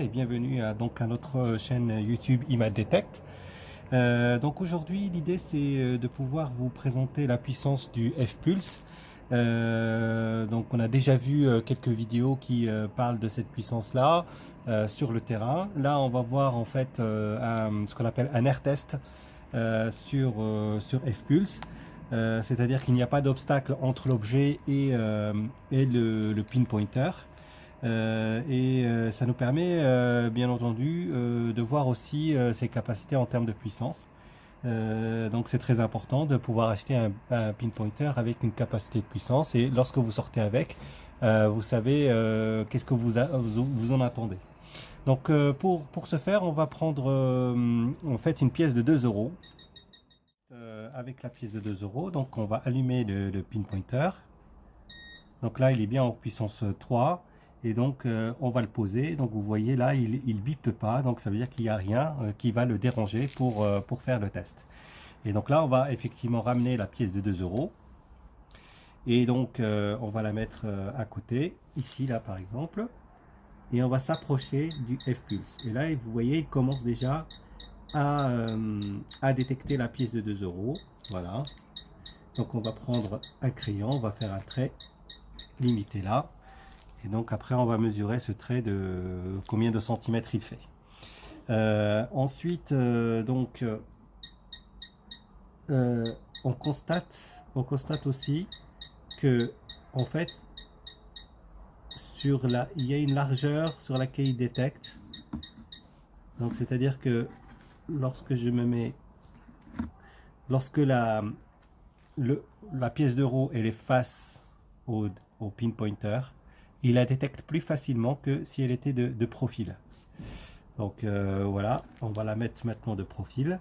et bienvenue à notre chaîne YouTube IMAD Detect. Donc aujourd'hui l'idée c'est de pouvoir vous présenter la puissance du F-Pulse. Donc on a déjà vu quelques vidéos qui parlent de cette puissance là sur le terrain. Là on va voir en fait ce qu'on appelle un air test sur F-Pulse. C'est-à-dire qu'il n'y a pas d'obstacle entre l'objet et le pinpointer. Ça nous permet bien entendu de voir aussi ses capacités en termes de puissance. Donc c'est très important de pouvoir acheter un pinpointer avec une capacité de puissance et lorsque vous sortez avec, vous savez qu'est-ce que vous en attendez. Donc pour ce faire, on va prendre en fait une pièce de 2 euros. Avec la pièce de 2 euros, donc on va allumer le pinpointer. Donc là il est bien en puissance 3 et donc on va le poser. Donc vous voyez là il bipe pas, donc ça veut dire qu'il n'y a rien qui va le déranger pour faire le test. Et donc là on va effectivement ramener la pièce de 2 euros et donc on va la mettre à côté ici là par exemple, et on va s'approcher du F-Pulse et là vous voyez il commence déjà à détecter la pièce de 2 euros. Voilà, donc on va prendre un crayon, on va faire un trait limité là. Et donc après on va mesurer ce trait de combien de centimètres il fait. Ensuite on constate aussi que en fait il y a une largeur sur laquelle il détecte. Donc c'est à dire que lorsque je me mets, lorsque la pièce d'euro elle est face au pinpointer, il la détecte plus facilement que si elle était de profil. Donc voilà, on va la mettre maintenant de profil.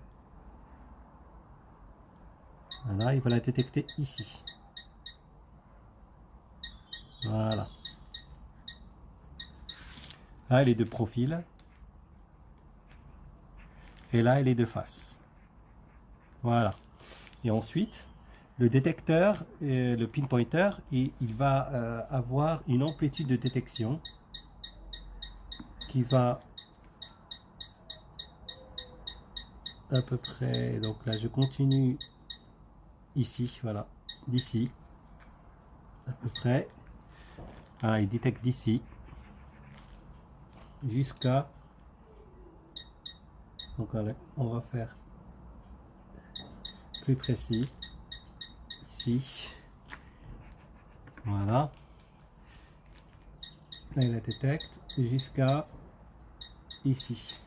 Voilà, il va la détecter ici. Voilà. Là, elle est de profil. Et là, elle est de face. Voilà. Et ensuite, le détecteur, le pinpointer, il va avoir une amplitude de détection qui va à peu près, donc là je continue ici, voilà, d'ici à peu près, voilà, il détecte d'ici jusqu'à, donc allez, on va faire plus précis ici, voilà, là il la détecte jusqu'à ici,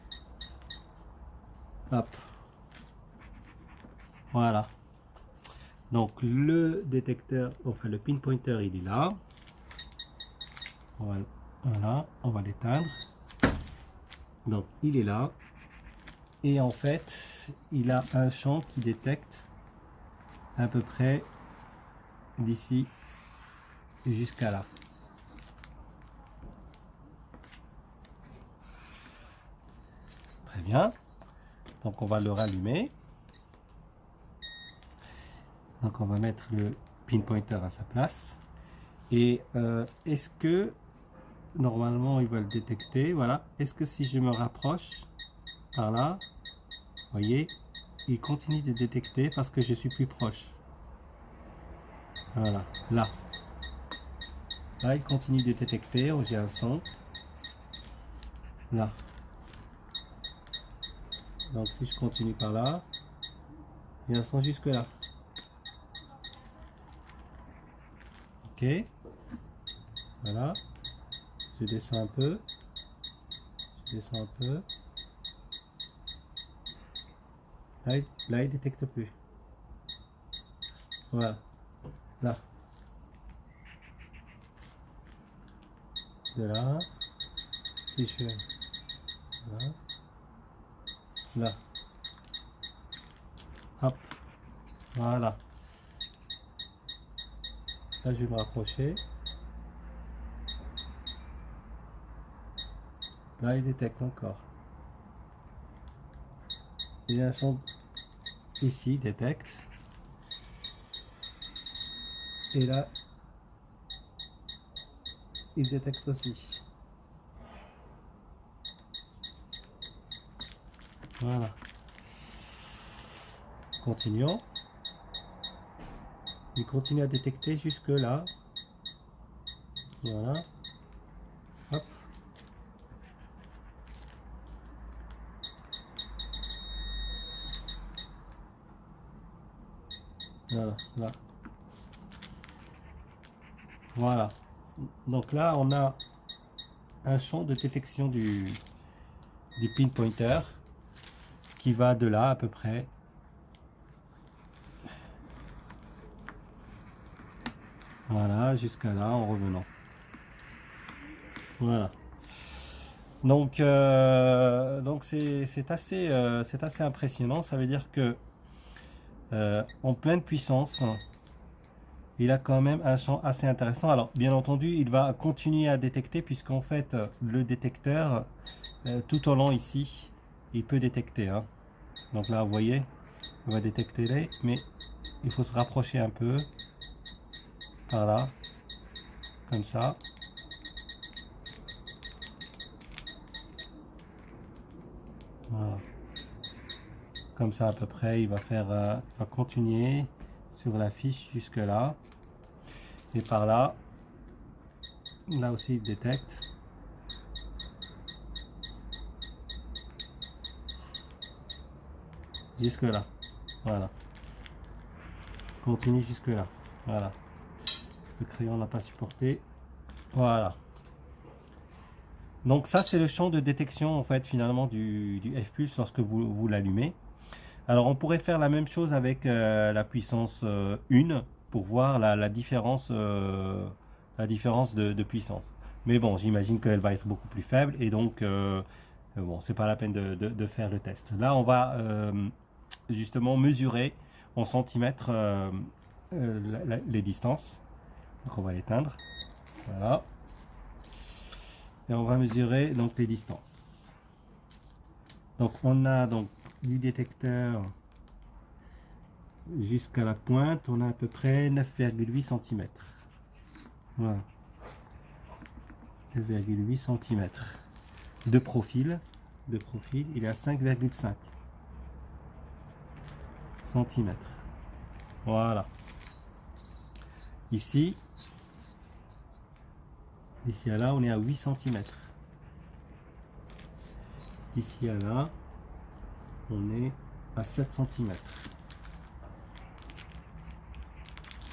hop, voilà. Donc le détecteur, enfin le pinpointer il est là, voilà, on va l'éteindre. Donc il est là et en fait il a un champ qui détecte à peu près d'ici jusqu'à là. Très bien, donc on va le rallumer. Donc on va mettre le pinpointer à sa place et est-ce que normalement il va le détecter, voilà, est-ce que si je me rapproche par là, voyez, il continue de détecter parce que je suis plus proche. Voilà, là il continue de détecter, j'ai un son là, donc si je continue par là, il y a un son jusque là. Ok, voilà, je descends un peu, là il détecte plus. Voilà, là, de là, si je fais là, là, hop, voilà. Là je vais me rapprocher. Là il détecte encore. Il y a un son ici, détecte. Et là il détecte aussi. Voilà. Continuons. Il continue à détecter jusque là. Voilà. Hop. Voilà. Là. Voilà. Donc là, on a un champ de détection du pinpointer qui va de là à peu près. Voilà, jusqu'à là en revenant. Voilà. Donc c'est assez impressionnant. Ça veut dire que en pleine puissance, il a quand même un champ assez intéressant. Alors, bien entendu, il va continuer à détecter puisqu'en fait, le détecteur, tout au long ici, il peut détecter. Hein. Donc là, vous voyez, il va détecter les, mais il faut se rapprocher un peu par là, comme ça. Voilà. Comme ça à peu près, il va faire, il va continuer sur la fiche jusque là. Et par là, là aussi il détecte. Jusque là. Voilà. Continue jusque là. Voilà. Le crayon n'a pas supporté. Voilà. Donc ça c'est le champ de détection en fait finalement du F-Pulse lorsque vous l'allumez. Alors on pourrait faire la même chose avec la puissance 1 pour voir la différence, de puissance. Mais bon, j'imagine qu'elle va être beaucoup plus faible et donc bon, c'est pas la peine de faire le test. Là, on va justement mesurer en centimètres les distances. Donc on va l'éteindre. Voilà. Et on va mesurer donc les distances. Donc on a donc du détecteur jusqu'à la pointe, on a à peu près 9,8 cm. Voilà. 9,8 cm. De profil, il est à 5,5 cm. Voilà. Ici, d'ici à là, on est à 8 cm. D'ici à là, on est à 7 cm.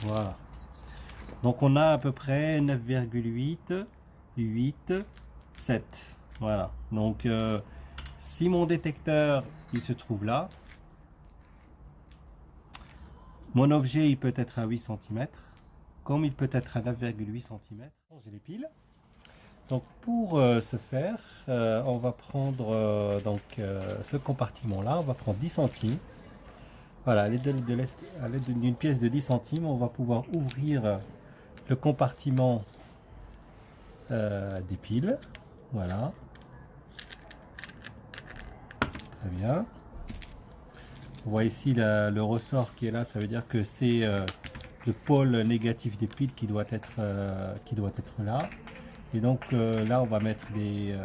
Voilà. Donc on a à peu près 9,8, 8, 7. Voilà. Donc si mon détecteur il se trouve là, mon objet il peut être à 8 cm, comme il peut être à 9,8 cm. J'ai les piles. Donc pour ce faire, on va prendre ce compartiment là, on va prendre 10 centimes. Voilà, à l'aide d'une pièce de 10 centimes, on va pouvoir ouvrir le compartiment des piles. Voilà. Très bien. On voit ici le ressort qui est là, ça veut dire que c'est le pôle négatif des piles qui doit être là. Et donc là, on va mettre des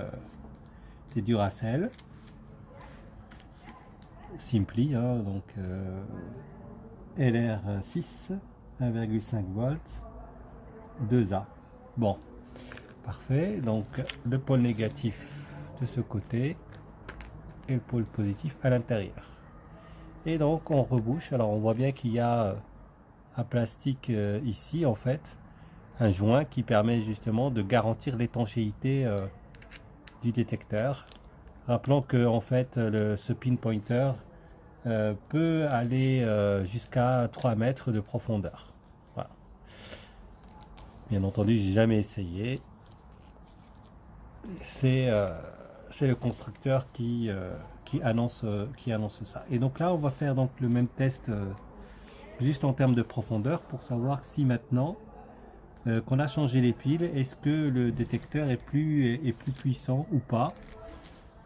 Duracell Simply, hein, donc LR6, 1,5 volts, 2A. Bon, parfait. Donc le pôle négatif de ce côté et le pôle positif à l'intérieur. Et donc on rebouche. Alors on voit bien qu'il y a un plastique ici en fait, un joint qui permet justement de garantir l'étanchéité du détecteur. Rappelons que en fait ce pinpointer peut aller jusqu'à 3 mètres de profondeur. Voilà. Bien entendu, j'ai jamais essayé. C'est le constructeur qui annonce ça. Et donc là, on va faire donc le même test juste en termes de profondeur pour savoir si maintenant qu'on a changé les piles, est-ce que le détecteur est plus puissant ou pas.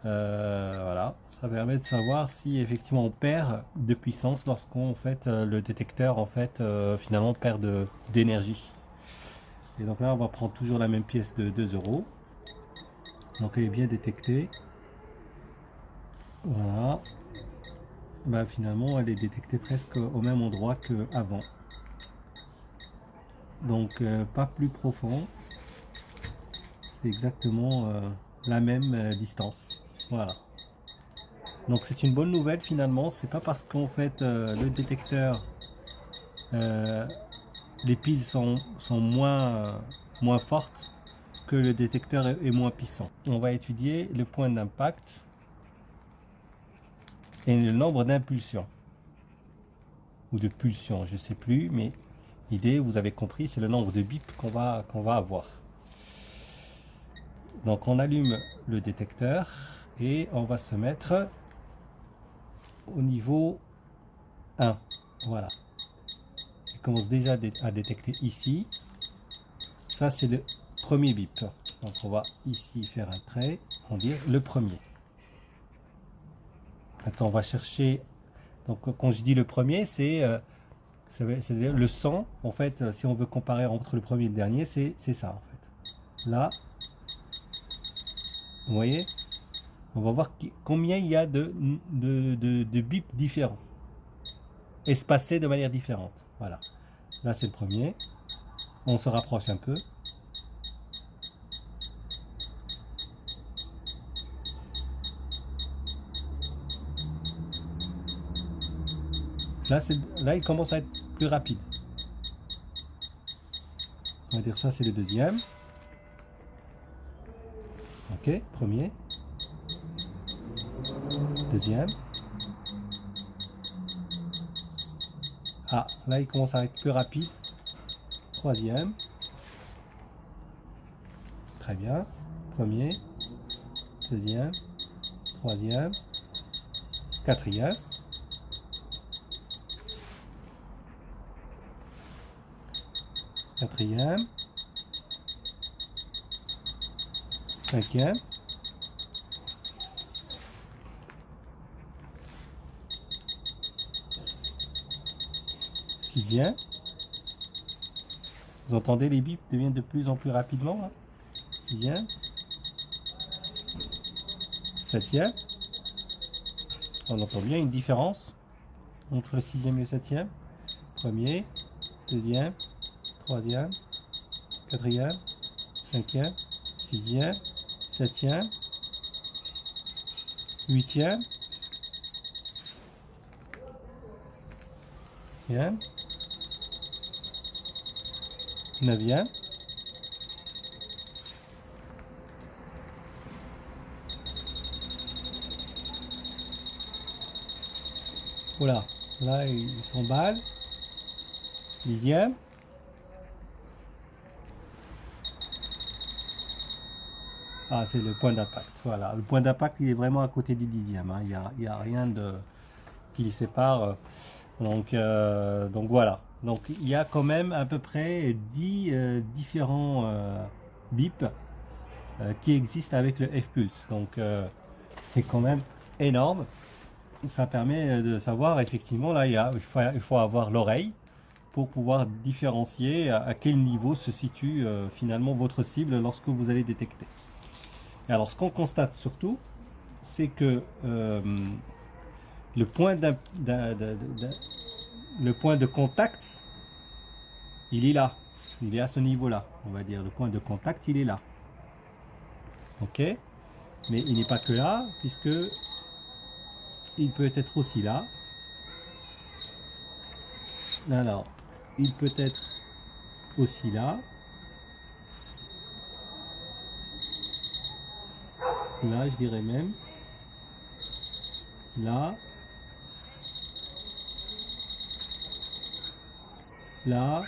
Voilà, ça permet de savoir si effectivement on perd de puissance lorsqu'on fait le détecteur en fait finalement perd d'énergie. Et donc là on va prendre toujours la même pièce de 2 euros. Donc elle est bien détectée. Voilà. Bah, finalement, elle est détectée presque au même endroit qu'avant. Donc, pas plus profond. C'est exactement la même distance. Voilà. Donc, c'est une bonne nouvelle finalement. C'est pas parce qu'en fait le détecteur, euh, les piles sont moins fortes que le détecteur est moins puissant. On va étudier le point d'impact et le nombre d'impulsions ou de pulsions, je sais plus, mais l'idée, vous avez compris, c'est le nombre de bips qu'on va avoir. Donc on allume le détecteur et on va se mettre au niveau 1. Voilà. Il commence déjà à détecter ici. Ça, c'est le premier bip. Donc on va ici faire un trait, on dit le premier. Maintenant, on va chercher. Donc quand je dis le premier, c'est-à-dire le son. En fait, si on veut comparer entre le premier et le dernier, c'est ça en fait. Là, vous voyez, on va voir combien il y a de bips différents, espacés de manière différente. Voilà. Là, c'est le premier. On se rapproche un peu. Là, il commence à être plus rapide. On va dire ça, c'est le deuxième. Ok, premier. Deuxième. Ah, là, il commence à être plus rapide. Troisième. Très bien. Premier. Deuxième. Troisième. Quatrième. Quatrième. Cinquième. Sixième. Vous entendez, les bips deviennent de plus en plus rapidement. Hein. Sixième. Septième. On entend bien une différence entre le sixième et le septième. Premier, deuxième, troisième, quatrième, cinquième, sixième, septième, huitième, dixième, neuvième. Voilà, là il s'emballe. Dixième. Ah, c'est le point d'impact. Voilà, le point d'impact, il est vraiment à côté du dixième. Hein. Il y a rien qui les sépare. Donc voilà. Donc il y a quand même à peu près 10 différents bips qui existent avec le F-Pulse. Donc c'est quand même énorme. Ça permet de savoir effectivement, là il faut avoir l'oreille pour pouvoir différencier à quel niveau se situe finalement votre cible lorsque vous allez détecter. Et alors ce qu'on constate surtout, c'est que le point de contact, il est là. Il est à ce niveau-là. On va dire le point de contact, il est là. Ok? Mais il n'est pas que là, puisque il peut être aussi là. Alors, il peut être aussi là. Là, je dirais même. Là. Là.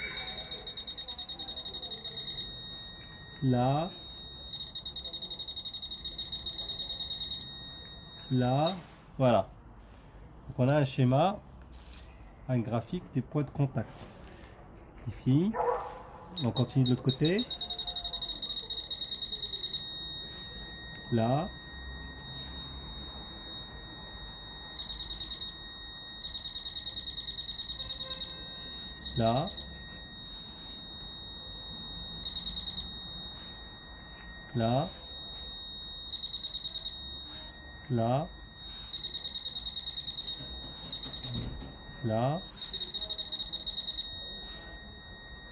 Là. Là. Voilà. Donc on a un schéma, un graphique des points de contact. Ici. On continue de l'autre côté. Là. Là. Là. Là. là,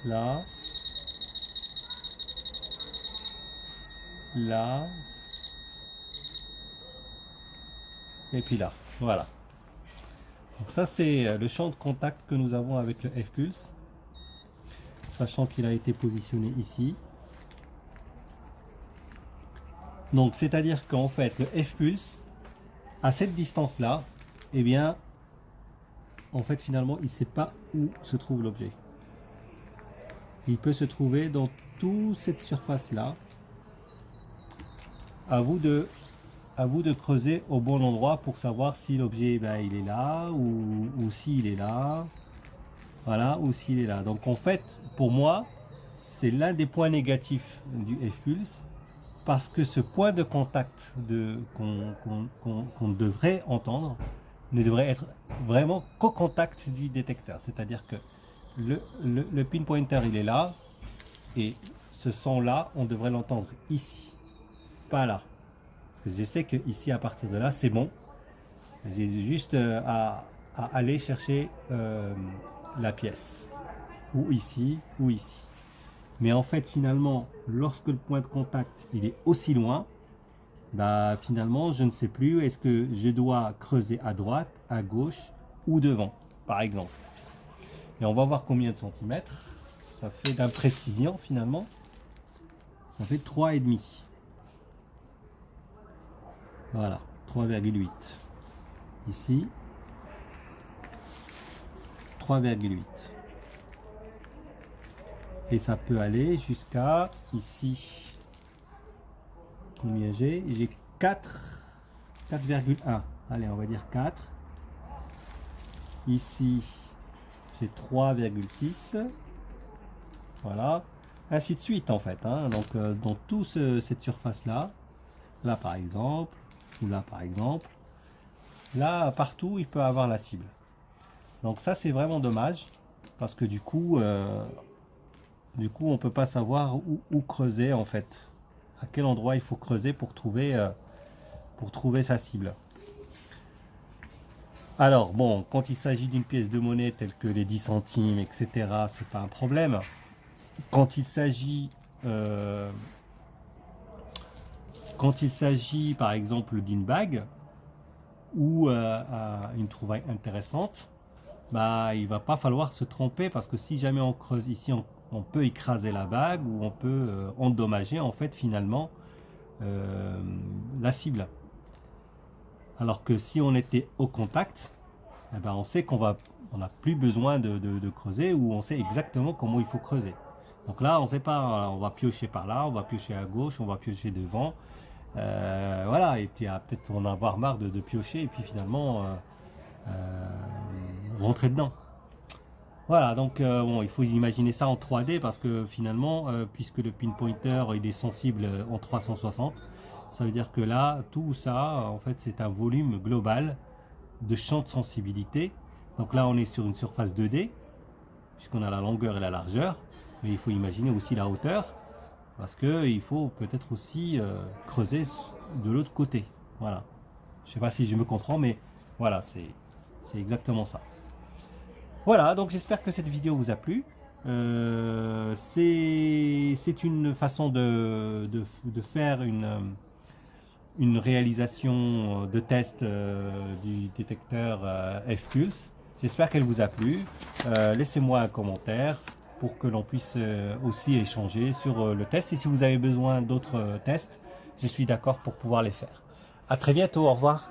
là, là, et puis là. Voilà. Donc ça c'est le champ de contact que nous avons avec le F-Pulse, sachant qu'il a été positionné ici. Donc c'est-à-dire qu'en fait le F-Pulse, à cette distance-là, eh bien, en fait finalement il ne sait pas où se trouve l'objet. Il peut se trouver dans toute cette surface-là. À vous de creuser au bon endroit pour savoir si l'objet il est là ou s'il est là. Voilà, ou s'il est là. Donc en fait, pour moi, c'est l'un des points négatifs du F-Pulse parce que ce point de contact qu'on devrait entendre ne devrait être vraiment qu'au contact du détecteur. C'est-à-dire que le pinpointer il est là et ce son là on devrait l'entendre ici, pas là, parce que je sais que ici à partir de là c'est bon, j'ai juste à aller chercher la pièce ou ici ou ici. Mais en fait finalement lorsque le point de contact il est aussi loin, bah finalement je ne sais plus, est-ce que je dois creuser à droite, à gauche ou devant par exemple. Et on va voir combien de centimètres ça fait d'imprécision finalement. Ça fait 3,5. Voilà, 3,8. Ici, 3,8. Et ça peut aller jusqu'à ici. Combien j'ai? J'ai 4,1. Allez, on va dire 4. Ici, j'ai 3,6. Voilà, ainsi de suite en fait, hein. Donc dans toute cette surface là, là par exemple, ou là par exemple, là partout il peut avoir la cible. Donc ça c'est vraiment dommage parce que du coup on peut pas savoir où creuser en fait, à quel endroit il faut creuser pour trouver sa cible. Alors bon, quand il s'agit d'une pièce de monnaie telle que les 10 centimes etc, c'est pas un problème. Quand il s'agit par exemple d'une bague ou une trouvaille intéressante, bah il va pas falloir se tromper parce que si jamais on creuse ici, on peut écraser la bague ou on peut endommager en fait finalement la cible. Alors que si on était au contact, eh ben, on sait qu'on n'a plus besoin de creuser, ou on sait exactement comment il faut creuser. Donc là, on ne sait pas, on va piocher par là, on va piocher à gauche, on va piocher devant. Voilà, et puis peut-être on va avoir marre de piocher et puis finalement rentrer dedans. Voilà, donc bon, il faut imaginer ça en 3D parce que finalement, puisque le pinpointer il est sensible en 360, ça veut dire que là, tout ça, en fait, c'est un volume global de champ de sensibilité. Donc là, on est sur une surface 2D, puisqu'on a la longueur et la largeur. Mais il faut imaginer aussi la hauteur, parce qu'il faut peut-être aussi creuser de l'autre côté. Voilà. Je ne sais pas si je me comprends, mais voilà, c'est exactement ça. Voilà, donc j'espère que cette vidéo vous a plu. C'est une façon de faire une réalisation de test du détecteur F-Pulse. J'espère qu'elle vous a plu. Laissez-moi un commentaire pour que l'on puisse aussi échanger sur le test. Et si vous avez besoin d'autres tests, je suis d'accord pour pouvoir les faire. À très bientôt, au revoir.